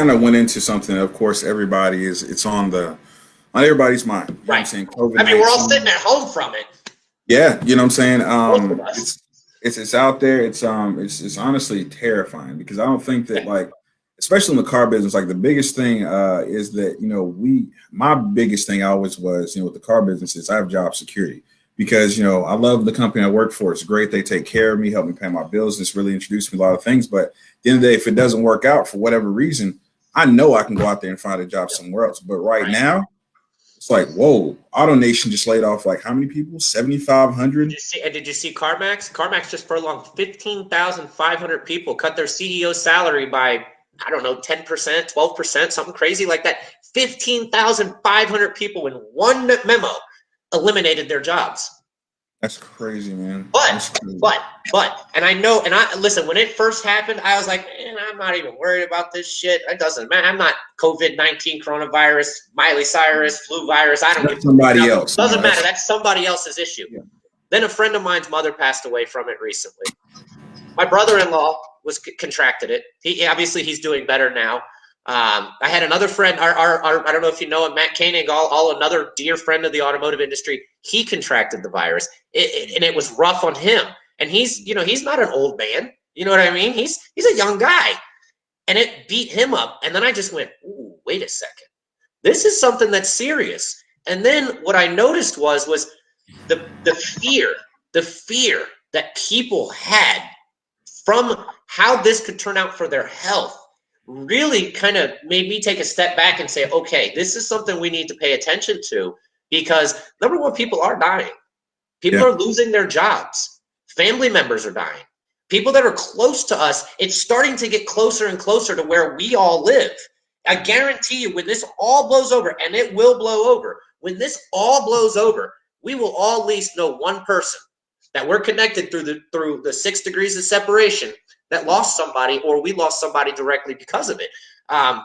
kind of went into something. Of course, it's on everybody's mind. You know what I'm Right. saying? I mean, we're all COVID-19. sitting at home from it. Yeah, you know what I'm saying. Most of us. It's out there. It's honestly terrifying because I don't think that Yeah. like, especially in the car business, like the biggest thing is that my biggest thing always was with the car business is I have job security because I love the company I work for. It's great. They take care of me, help me pay my bills. It's really introduced me to a lot of things. But at the end of the day, if it doesn't work out for whatever reason, I know I can go out there and find a job somewhere else. But right now, it's like, whoa, AutoNation just laid off like how many people? 7,500. Did you see CarMax? CarMax just furloughed 15,500 people, cut their CEO salary by, I don't know, 10%, 12%, something crazy like that. 15,500 people in one memo eliminated their jobs. That's crazy, man. And I know, listen, when it first happened, I was like, man, I'm not even worried about this shit. It doesn't matter. I'm not COVID-19, coronavirus, Miley Cyrus, flu virus. I don't give somebody else. Doesn't matter. That's somebody else's issue. Yeah. Then a friend of mine's mother passed away from it recently. My brother-in-law contracted it. He's doing better now. I had another friend, I don't know if you know him, Matt Koenig, another dear friend of the automotive industry. He contracted the virus, and it was rough on him. And he's not an old man. You know what I mean? He's a young guy, and it beat him up. And then I just went, ooh, wait a second. This is something that's serious. And then what I noticed was the fear that people had from how this could turn out for their health really kind of made me take a step back and say, okay, this is something we need to pay attention to because number one, people are dying. People are losing their jobs. Family members are dying. People that are close to us, it's starting to get closer and closer to where we all live. I guarantee you when this all blows over, and it will blow over, when this all blows over, we will all at least know one person that we're connected through the 6 degrees of separation that lost somebody, or we lost somebody directly because of it. I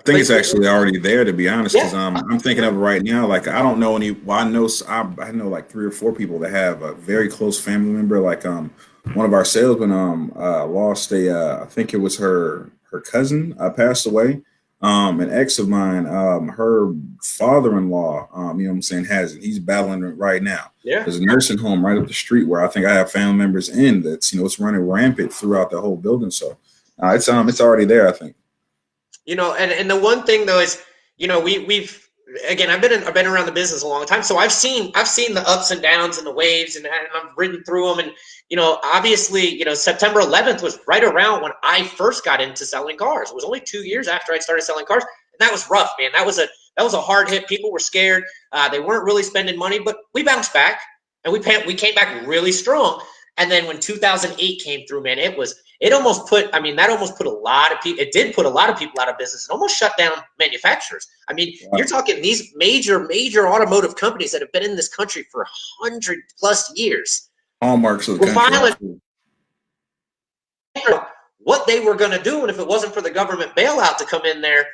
think it's actually already there, to be honest, because I'm thinking of it right now. Like I don't know any. Well, I know like 3 or 4 people that have a very close family member. Like one of our salesmen lost I think it was her cousin passed away. An ex of mine, her father-in-law, you know what I'm saying, he's battling it right now. Yeah. There's a nursing home right up the street where I think I have family members in that's, it's running rampant throughout the whole building. So it's already there, I think. And the one thing though is, we've again, I've been around the business a long time, so I've seen the ups and downs and the waves, and I've ridden through them. And obviously, September 11th was right around when I first got into selling cars. It was only 2 years after I started selling cars, and that was rough, man. That was a hard hit. People were scared. They weren't really spending money, but we bounced back, and we came back really strong. And then when 2008 came through, man, it almost put a lot of people, it did put a lot of people out of business and almost shut down manufacturers. I mean, You're talking these major automotive companies that have been in this country for 100+ years. Hallmarks of the country. What they were going to do, and if it wasn't for the government bailout to come in there,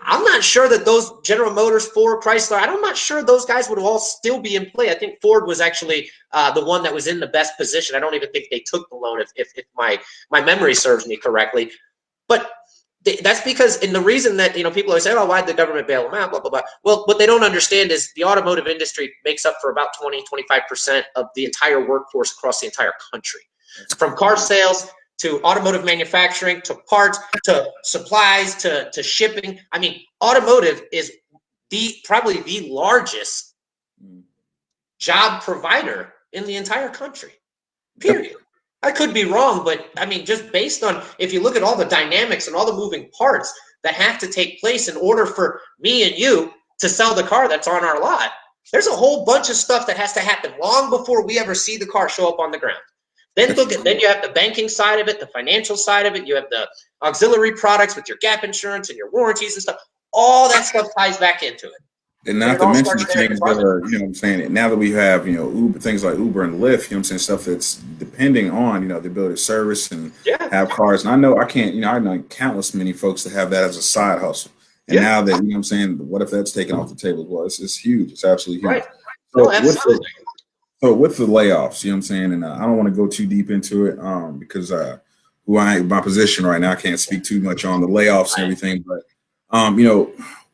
I'm not sure that those General Motors, Ford, Chrysler, I'm not sure those guys would all still be in play. I think Ford was actually the one that was in the best position. I don't even think they took the loan, if my memory serves me correctly. But that's because, and the reason that people always say, "Oh, why did the government bail them out?" Blah blah blah. Well, what they don't understand is the automotive industry makes up for about 20-25% of the entire workforce across the entire country, from car sales to automotive manufacturing, to parts, to supplies, to shipping. I mean, automotive is probably the largest job provider in the entire country, period. I could be wrong, but I mean, just based on, if you look at all the dynamics and all the moving parts that have to take place in order for me and you to sell the car that's on our lot, there's a whole bunch of stuff that has to happen long before we ever see the car show up on the ground. Then you have the banking side of it, the financial side of it. You have the auxiliary products with your gap insurance and your warranties and stuff. All that stuff ties back into it. And not to mention the things that are, what I'm saying, now that we have, Uber, things like Uber and Lyft, what I'm saying, stuff that's depending on, the ability to service and have cars. And I know I know countless many folks that have that as a side hustle. And now that, what I'm saying, what if that's taken off the table as well? It's huge. It's absolutely huge. Right. So with the layoffs, what I'm saying, and I don't want to go too deep into it because who my position right now. I can't speak too much on the layoffs and everything, but you know,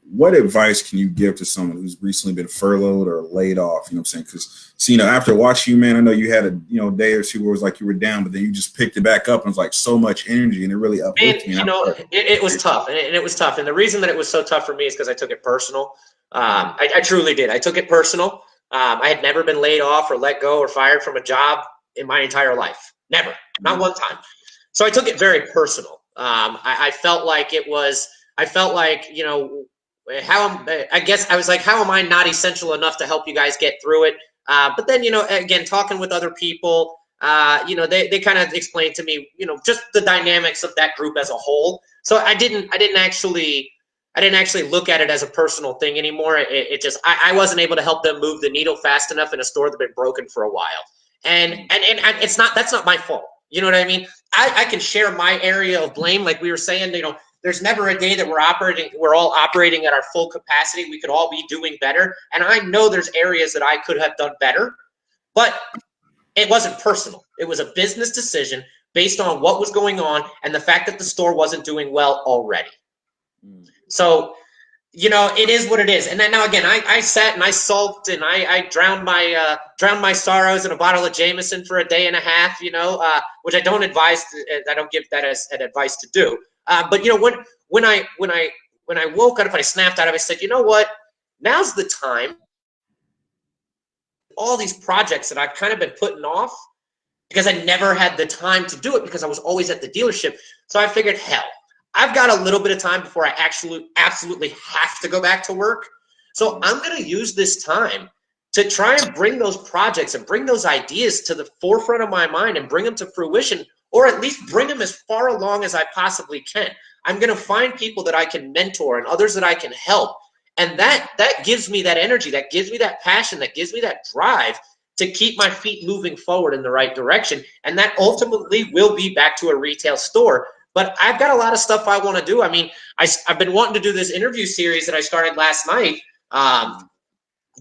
what advice can you give to someone who's recently been furloughed or laid off? You know what I'm saying? Because, so, you know, after watching you, man, I know you had a day or two where it was like you were down, but then you just picked it back up and it was like so much energy, and it really uplifted me. You know, it was tough, and it was tough. And the reason that it was so tough for me is because I took it personal. I truly did. I took it personal. I had never been laid off or let go or fired from a job in my entire life. Never, not one time. So I took it very personal. I felt like you know, I guess I was like, how am I not essential enough to help you guys get through it? But then, you know, again, talking with other people, you know, they kind of explained to me, you know, just the dynamics of that group as a whole. So I didn't actually look at it as a personal thing anymore. It just, I wasn't able to help them move the needle fast enough in a store that had been broken for a while. And that's not my fault. You know what I mean? I can share my area of blame. Like we were saying, you know, there's never a day that we're all operating at our full capacity. We could all be doing better. And I know there's areas that I could have done better, but it wasn't personal. It was a business decision based on what was going on and the fact that the store wasn't doing well already. So, you know, it is what it is. And then now again, I sat and I sulked and I drowned my sorrows in a bottle of Jameson for a day and a half, you know, which I don't advise. I don't give that as an advice to do. But you know, when I woke up and I snapped out of it, I said, you know what? Now's the time. All these projects that I've kind of been putting off because I never had the time to do it because I was always at the dealership. So I figured, hell, I've got a little bit of time before I absolutely have to go back to work. So I'm going to use this time to try and bring those projects and bring those ideas to the forefront of my mind and bring them to fruition, or at least bring them as far along as I possibly can. I'm going to find people that I can mentor and others that I can help. And that gives me that energy, that gives me that passion, that gives me that drive to keep my feet moving forward in the right direction. And that ultimately will be back to a retail store. But I've got a lot of stuff I want to do. I mean, I've been wanting to do this interview series that I started last night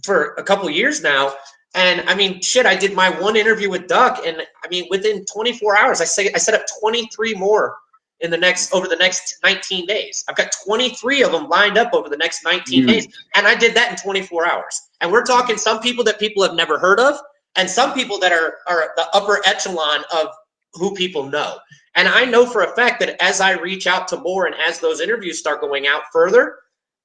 for a couple of years now. And I mean, shit, I did my one interview with Duck, and I mean, within 24 hours, I set up 23 more over the next 19 days. I've got 23 of them lined up over the next 19 days, and I did that in 24 hours. And we're talking some people that people have never heard of, and some people that are the upper echelon of who people know. And I know for a fact that as I reach out to more and as those interviews start going out further,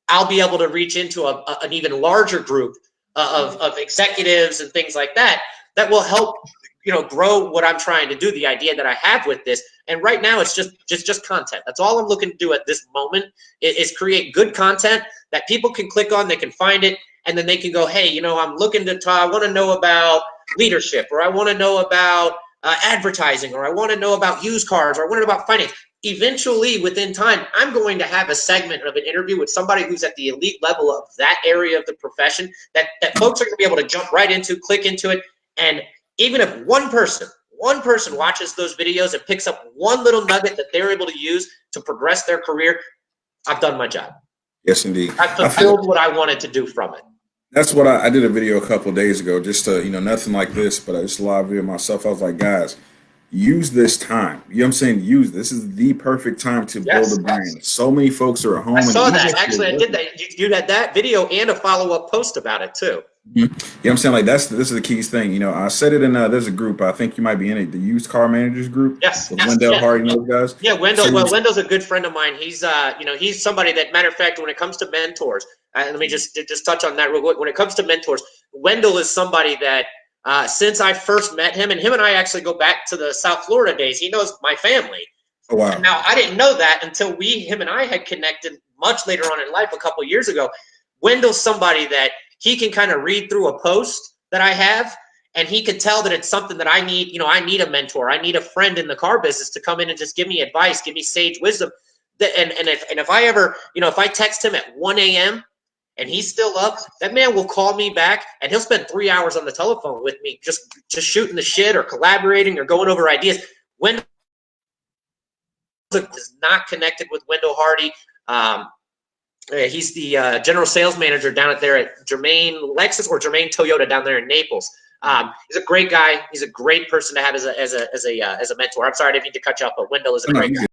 I'll be able to reach into an even larger group of executives and things like that will help, you know, grow what I'm trying to do, the idea that I have with this. And right now it's just content. That's all I'm looking to do at this moment is create good content that people can click on, they can find it, and then they can go, hey, you know, I'm looking to talk, I want to know about leadership, or I want to know about advertising, or I want to know about used cars, or I want to know about finance. Eventually, within time, I'm going to have a segment of an interview with somebody who's at the elite level of that area of the profession that folks are going to be able to jump right into, click into it. And even if one person watches those videos and picks up one little nugget that they're able to use to progress their career, I've done my job. Yes, indeed. I've fulfilled what I wanted to do from it. That's what I did a video a couple of days ago, just to, you know, nothing like this, but I just live video myself. I was like, guys, use this time. You know what I'm saying? This is the perfect time to build a brand. So many folks are at home. I saw that. Actually, I did that. You had that video and a follow-up post about it too. You know what I'm saying? Like this is the key thing. You know, I said it in there's a group. I think you might be in it. The used car managers group. Yes. Wendell Hardy and those guys. Yeah, Wendell. Well, Wendell's a good friend of mine. He's you know, he's somebody that, matter of fact, when it comes to mentors, let me just touch on that real quick. When it comes to mentors, Wendell is somebody that since I first met him, and I actually go back to the South Florida days. He knows my family. Oh, wow. And now I didn't know that until him and I had connected much later on in life, a couple of years ago. Wendell's somebody that he can kind of read through a post that I have, and he can tell that it's something that I need. You know, I need a mentor. I need a friend in the car business to come in and just give me advice, give me sage wisdom. And if I ever, you know, if I text him at 1 a.m. and he's still up, that man will call me back, and he'll spend 3 hours on the telephone with me, just shooting the shit or collaborating or going over ideas. Wendell is not connected with Wendell Hardy. He's the general sales manager down there at Germain Lexus or Germain Toyota down there in Naples. He's a great guy. He's a great person to have as a mentor. I'm sorry I didn't mean to cut you off, but Wendell is a great guy.